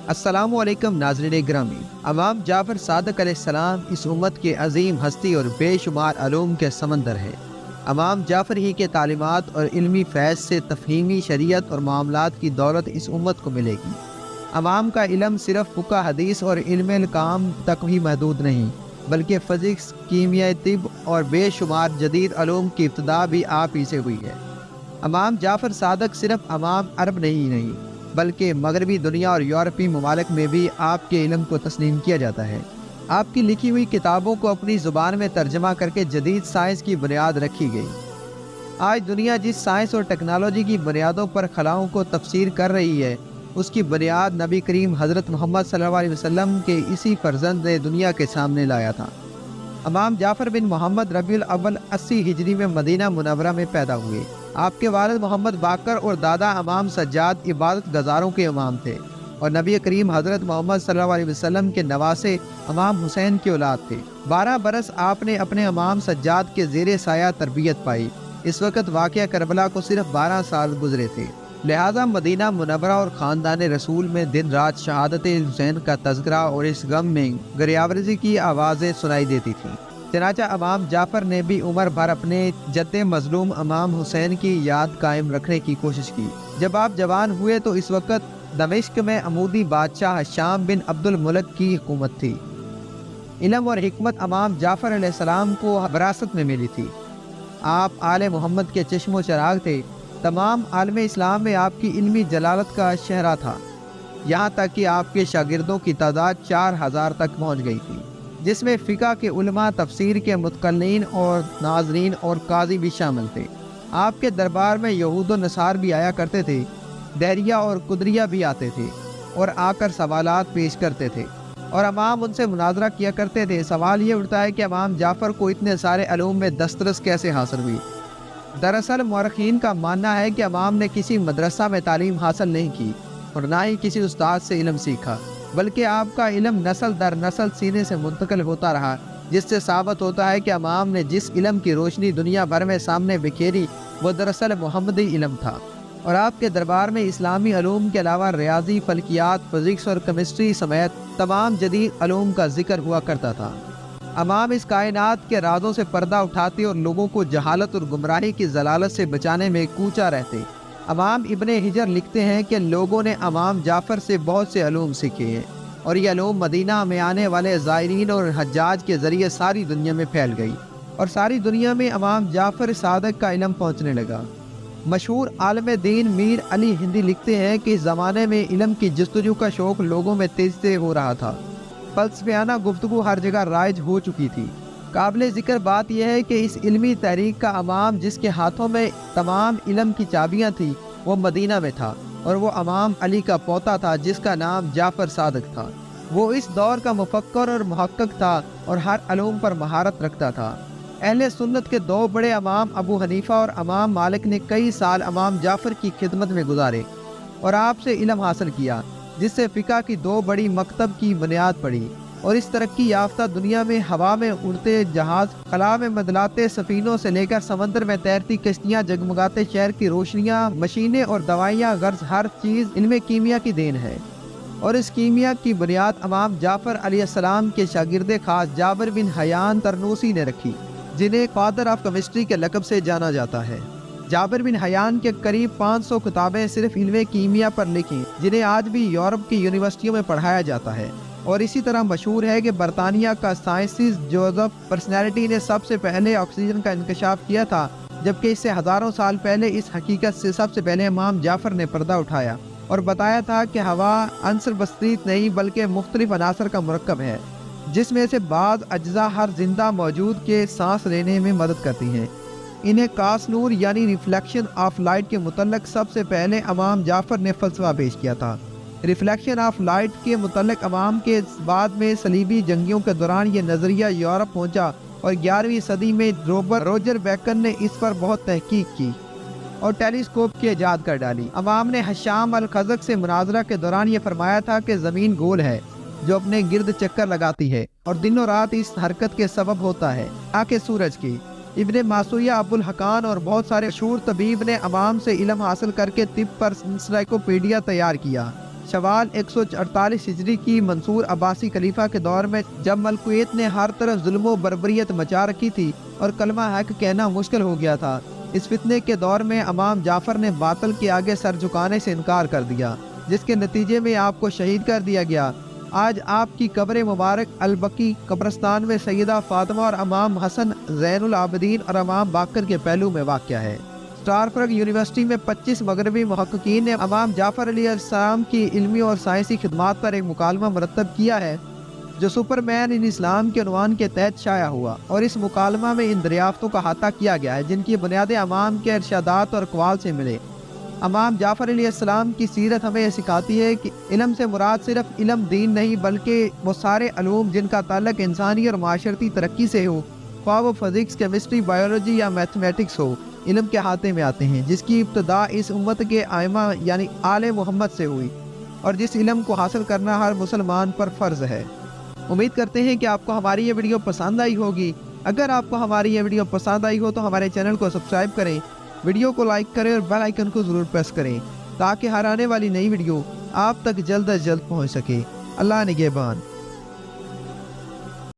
السلام علیکم ناظرین گرامی۔ امام جعفر صادق علیہ السلام اس امت کے عظیم ہستی اور بے شمار علوم کے سمندر ہے۔ امام جعفر ہی کے تعلیمات اور علمی فیض سے تفہیمی شریعت اور معاملات کی دولت اس امت کو ملے گی۔ امام کا علم صرف فقہ حدیث اور علم کام تک ہی محدود نہیں، بلکہ فزکس، کیمیاء، طب اور بے شمار جدید علوم کی ابتدا بھی آپ ہی سے ہوئی ہے۔ امام جعفر صادق صرف امام عرب نہیں بلکہ مغربی دنیا اور یورپی ممالک میں بھی آپ کے علم کو تسلیم کیا جاتا ہے۔ آپ کی لکھی ہوئی کتابوں کو اپنی زبان میں ترجمہ کر کے جدید سائنس کی بنیاد رکھی گئی۔ آج دنیا جس سائنس اور ٹیکنالوجی کی بنیادوں پر خلاؤں کو تفسیر کر رہی ہے، اس کی بنیاد نبی کریم حضرت محمد صلی اللہ علیہ وسلم کے اسی فرزند نے دنیا کے سامنے لایا تھا۔ امام جعفر بن محمد ربیع الاول 80 ہجری میں مدینہ منورہ میں پیدا ہوئے۔ آپ کے والد محمد باقر اور دادا امام سجاد عبادت گزاروں کے امام تھے اور نبی کریم حضرت محمد صلی اللہ علیہ وسلم کے نواسے امام حسین کی اولاد تھے۔ 12 برس آپ نے اپنے امام سجاد کے زیر سایہ تربیت پائی۔ اس وقت واقعہ کربلا کو صرف 12 سال گزرے تھے، لہٰذا مدینہ منورہ اور خاندان رسول میں دن رات شہادت حسین کا تذکرہ اور اس غم میں گریاورزی کی آوازیں سنائی دیتی تھیں۔ چنانچہ امام جعفر نے بھی عمر بھر اپنے جد مظلوم امام حسین کی یاد قائم رکھنے کی کوشش کی۔ جب آپ جوان ہوئے تو اس وقت دمشق میں عمودی بادشاہ حشام بن عبد الملک کی حکومت تھی۔ علم اور حکمت امام جعفر علیہ السلام کو وراثت میں ملی تھی۔ آپ آل محمد کے چشم و چراغ تھے۔ تمام عالم اسلام میں آپ کی علمی جلالت کا شہرہ تھا، یہاں تک کہ آپ کے شاگردوں کی تعداد 4000 تک پہنچ گئی تھی، جس میں فقہ کے علماء، تفسیر کے متقنین اور ناظرین اور قاضی بھی شامل تھے۔ آپ کے دربار میں یہود و نصار بھی آیا کرتے تھے، دہریہ اور قدریہ بھی آتے تھے اور آ کر سوالات پیش کرتے تھے اور امام ان سے مناظرہ کیا کرتے تھے۔ سوال یہ اٹھتا ہے کہ امام جعفر کو اتنے سارے علوم میں دسترس کیسے حاصل ہوئی؟ دراصل مورخین کا ماننا ہے کہ امام نے کسی مدرسہ میں تعلیم حاصل نہیں کی اور نہ ہی کسی استاد سے علم سیکھا، بلکہ آپ کا علم نسل در نسل سینے سے منتقل ہوتا رہا، جس سے ثابت ہوتا ہے کہ امام نے جس علم کی روشنی دنیا بھر میں سامنے بکھیری وہ دراصل محمدی علم تھا، اور آپ کے دربار میں اسلامی علوم کے علاوہ ریاضی، فلکیات، فزکس اور کیمسٹری سمیت تمام جدید علوم کا ذکر ہوا کرتا تھا۔ امام اس کائنات کے رازوں سے پردہ اٹھاتے اور لوگوں کو جہالت اور گمراہی کی ضلالت سے بچانے میں کوچا رہتے۔ امام ابن حجر لکھتے ہیں کہ لوگوں نے امام جعفر سے بہت سے علوم سیکھے ہیں اور یہ علوم مدینہ میں آنے والے زائرین اور حجاج کے ذریعے ساری دنیا میں پھیل گئی اور ساری دنیا میں امام جعفر صادق کا علم پہنچنے لگا۔ مشہور عالم دین میر علی ہندی لکھتے ہیں کہ اس زمانے میں علم کی جستجو کا شوق لوگوں میں تیزی سے ہو رہا تھا۔ فلسفیانہ گفتگو ہر جگہ رائج ہو چکی تھی۔ قابل ذکر بات یہ ہے کہ اس علمی تحریک کا امام جس کے ہاتھوں میں تمام علم کی چابیاں تھیں وہ مدینہ میں تھا، اور وہ امام علی کا پوتا تھا جس کا نام جعفر صادق تھا۔ وہ اس دور کا مفکر اور محقق تھا اور ہر علوم پر مہارت رکھتا تھا۔ اہل سنت کے دو بڑے امام ابو حنیفہ اور امام مالک نے کئی سال امام جعفر کی خدمت میں گزارے اور آپ سے علم حاصل کیا، جس سے فقہ کی دو بڑی مکتب کی بنیاد پڑی، اور اس ترقی یافتہ دنیا میں ہوا میں اڑتے جہاز، خلا میں مدلاتے سفینوں سے لے کر سمندر میں تیرتی کشتیاں، جگمگاتے شہر کی روشنیاں، مشینیں اور دوائیاں، غرض ہر چیز علم کیمیا کی دین ہے، اور اس کیمیا کی بنیاد امام جعفر علیہ السلام کے شاگرد خاص جابر بن حیان ترنوسی نے رکھی، جنہیں فادر آف کیمسٹری کے لقب سے جانا جاتا ہے۔ جابر بن حیان کے قریب 500 کتابیں صرف علم کیمیا پر لکھیں، جنہیں آج بھی یورپ کی یونیورسٹیوں میں پڑھایا جاتا ہے، اور اسی طرح مشہور ہے کہ برطانیہ کا سائنسسٹ جوزف پرسنالٹی نے سب سے پہلے آکسیجن کا انکشاف کیا تھا، جبکہ اس سے ہزاروں سال پہلے اس حقیقت سے سب سے پہلے امام جعفر نے پردہ اٹھایا اور بتایا تھا کہ ہوا عنصر بسیط نہیں بلکہ مختلف عناصر کا مرکب ہے، جس میں سے بعض اجزاء ہر زندہ موجود کے سانس لینے میں مدد کرتی ہیں۔ انہیں کاس نور یعنی ریفلیکشن آف لائٹ کے متعلق سب سے پہلے امام جعفر نے فلسفہ پیش کیا تھا۔ ریفلیکشن آف لائٹ کے متعلق امام کے بعد میں صلیبی جنگیوں کے دوران یہ نظریہ یورپ پہنچا اور 11ویں صدی میں روجر بیکن نے اس پر بہت تحقیق کی اور ٹیلیسکوپ کی ایجاد کر ڈالی۔ امام نے حشام الخزق سے مناظرہ کے دوران یہ فرمایا تھا کہ زمین گول ہے جو اپنے گرد چکر لگاتی ہے اور دن و رات اس حرکت کے سبب ہوتا ہے، آنکھ سورج کی۔ ابن ماسویہ، ابو الحقان اور بہت سارے مشہور طبیب نے امام سے علم حاصل کر کے طب پر انسائکلوپیڈیا تیار کیا۔ شوال 148 ہجری کی منصور عباسی خلیفہ کے دور میں جب ملک کویت نے ہر طرف ظلم و بربریت مچا رکھی تھی اور کلمہ حق کہنا مشکل ہو گیا تھا، اس فتنے کے دور میں امام جعفر نے باطل کے آگے سر جھکانے سے انکار کر دیا، جس کے نتیجے میں آپ کو شہید کر دیا گیا۔ آج آپ کی قبر مبارک البقی قبرستان میں سیدہ فاطمہ اور امام حسن زین العابدین اور امام باقر کے پہلو میں واقع ہے۔ اسٹارفرگ یونیورسٹی میں 25 مغربی محققین نے امام جعفر علیہ السلام کی علمی اور سائنسی خدمات پر ایک مکالمہ مرتب کیا ہے جو سپر مین ان اسلام کے عنوان کے تحت شائع ہوا، اور اس مکالمہ میں ان دریافتوں کا احاطہ کیا گیا ہے جن کی بنیادیں امام کے ارشادات اور اقوال سے ملے۔ امام جعفر علیہ السلام کی سیرت ہمیں یہ سکھاتی ہے کہ علم سے مراد صرف علم دین نہیں بلکہ وہ سارے علوم جن کا تعلق انسانی اور معاشرتی ترقی سے ہو، خواہ وہ فزکس، کیمسٹری، بایولوجی یا میتھمیٹکس ہو، علم کے احاطے میں آتے ہیں، جس کی ابتدا اس امت کے ائمہ یعنی آل محمد سے ہوئی، اور جس علم کو حاصل کرنا ہر مسلمان پر فرض ہے۔ امید کرتے ہیں کہ آپ کو ہماری یہ ویڈیو پسند آئی ہوگی۔ اگر آپ کو ہماری یہ ویڈیو پسند آئی ہو تو ہمارے چینل کو سبسکرائب کریں، ویڈیو کو لائک کریں اور بیل آئیکن کو ضرور پریس کریں تاکہ ہر آنے والی نئی ویڈیو آپ تک جلد از جلد پہنچ سکے۔ اللہ نگہبان۔